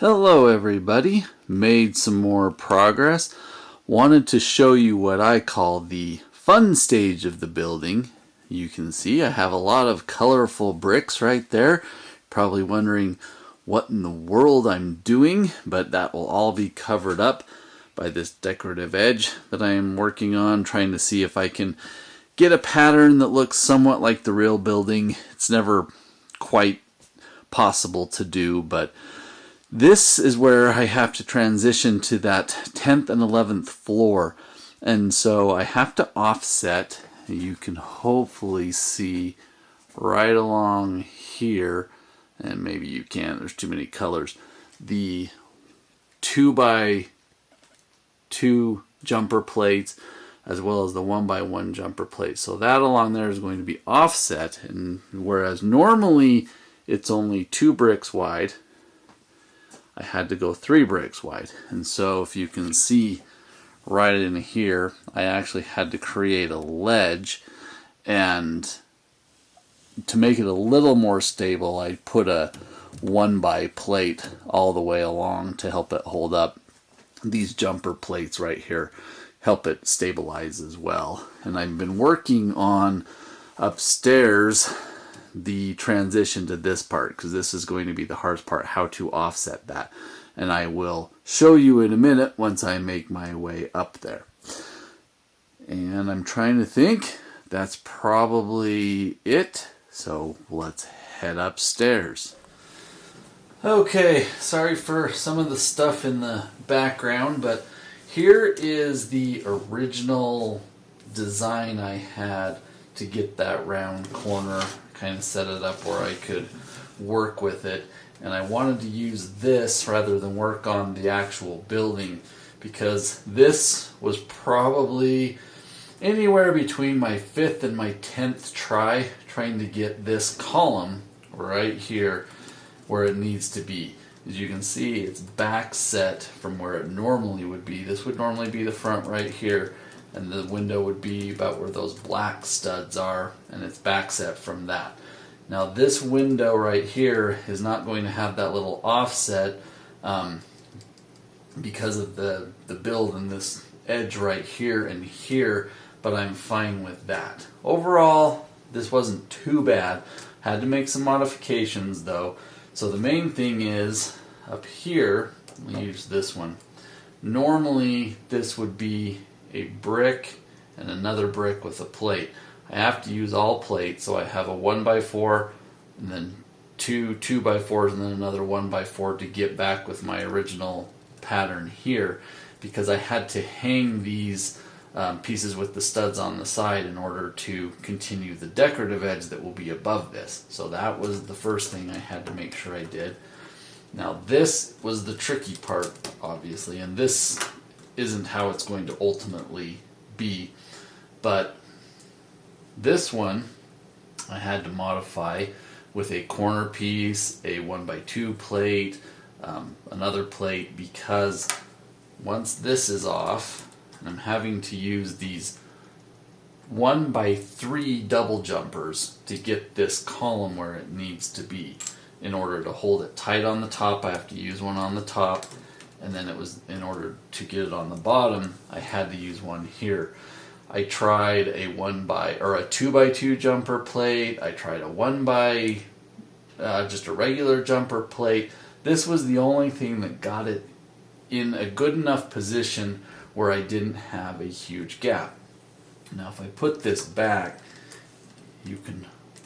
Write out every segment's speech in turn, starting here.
Hello everybody, made some more progress. Wanted to show you what I call the fun stage of the building. You can see I have a lot of colorful bricks right there. Probably wondering what in the world I'm doing, but that will all be covered up by this decorative edge that I am working on, trying to see if I can get a pattern that looks somewhat like the real building. It's never quite possible to do, but this is where I have to transition to that 10th and 11th floor. And so I have to offset. You can hopefully see right along here, and maybe you can't, there's too many colors, the 2x2 jumper plates as well as the 1x1 jumper plate. So that along there is going to be offset, and whereas normally it's only 2 bricks wide, I had to go 3 bricks wide. And so if you can see right in here, I actually had to create a ledge, and to make it a little more stable, I put a 1x plate all the way along to help it hold up. These jumper plates right here help it stabilize as well. And I've been working on upstairs the transition to this part, because this is going to be the hardest part, how to offset that. And I will show you in a minute once I make my way up there. And I'm trying to think, that's probably it. So let's head upstairs. Okay, sorry for some of the stuff in the background, but here is the original design I had to get that round corner, kind of set it up where I could work with it. And I wanted to use this rather than work on the actual building, because this was probably anywhere between my 5th and my 10th try trying to get this column right here where it needs to be. As you can see, it's back set from where it normally would be. This would normally be the front right here, and the window would be about where those black studs are, and it's back set from that. Now this window right here is not going to have that little offset because of the build and this edge right here and here, but I'm fine with that. Overall, this wasn't too bad. Had to make some modifications though. So the main thing is up here, let me use this one. Normally this would be a brick and another brick with a plate. I have to use all plates, so I have a 1x4 and then 2 2x4s and then another 1x4 to get back with my original pattern here, because I had to hang these pieces with the studs on the side in order to continue the decorative edge that will be above this. So that was the first thing I had to make sure I did. Now this was the tricky part, obviously, and this isn't how it's going to ultimately be, but this one I had to modify with a corner piece, a 1x2 plate, another plate, because once this is off, and I'm having to use these 1x3 double jumpers to get this column where it needs to be. In order to hold it tight on the top, I have to use one on the top, and then it was in order to get it on the bottom, I had to use one here. I tried a 2x2 jumper plate. I tried a just a regular jumper plate. This was the only thing that got it in a good enough position where I didn't have a huge gap. Now if I put this back, you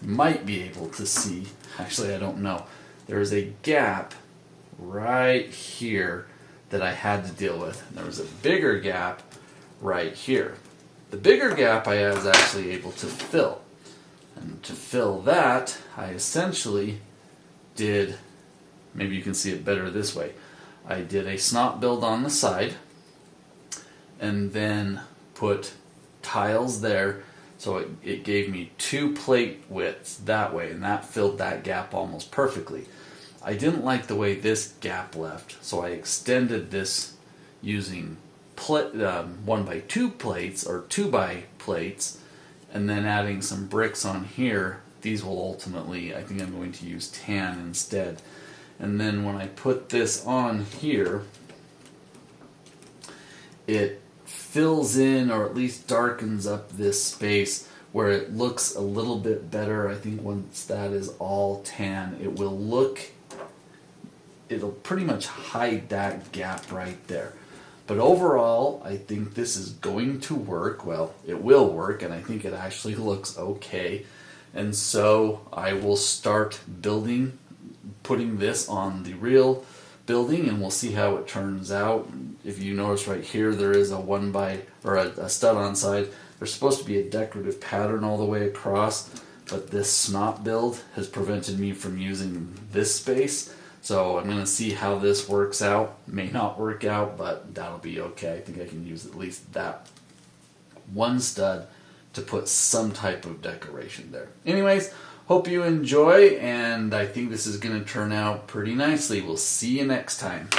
might be able to see, actually I don't know, there's a gap right here that I had to deal with. And there was a bigger gap right here. The bigger gap I was actually able to fill. And to fill that, I essentially did, maybe you can see it better this way, I did a snot build on the side and then put tiles there, so it gave me 2 plate widths that way, and that filled that gap almost perfectly. I didn't like the way this gap left, so I extended this using 1x2 plates or 2x plates, and then adding some bricks on here. These will ultimately, I think I'm going to use tan instead. And then when I put this on here, it fills in, or at least darkens up this space where it looks a little bit better. I think once that is all tan, it'll pretty much hide that gap right there. But overall, I think this is going to work. Well, it will work, and I think it actually looks okay. And so I will start putting this on the real building, and we'll see how it turns out. If you notice right here, there is a stud on side. There's supposed to be a decorative pattern all the way across, but this snot build has prevented me from using this space. So I'm going to see how this works out. May not work out, but that'll be okay. I think I can use at least that one stud to put some type of decoration there. Anyways, hope you enjoy, and I think this is going to turn out pretty nicely. We'll see you next time.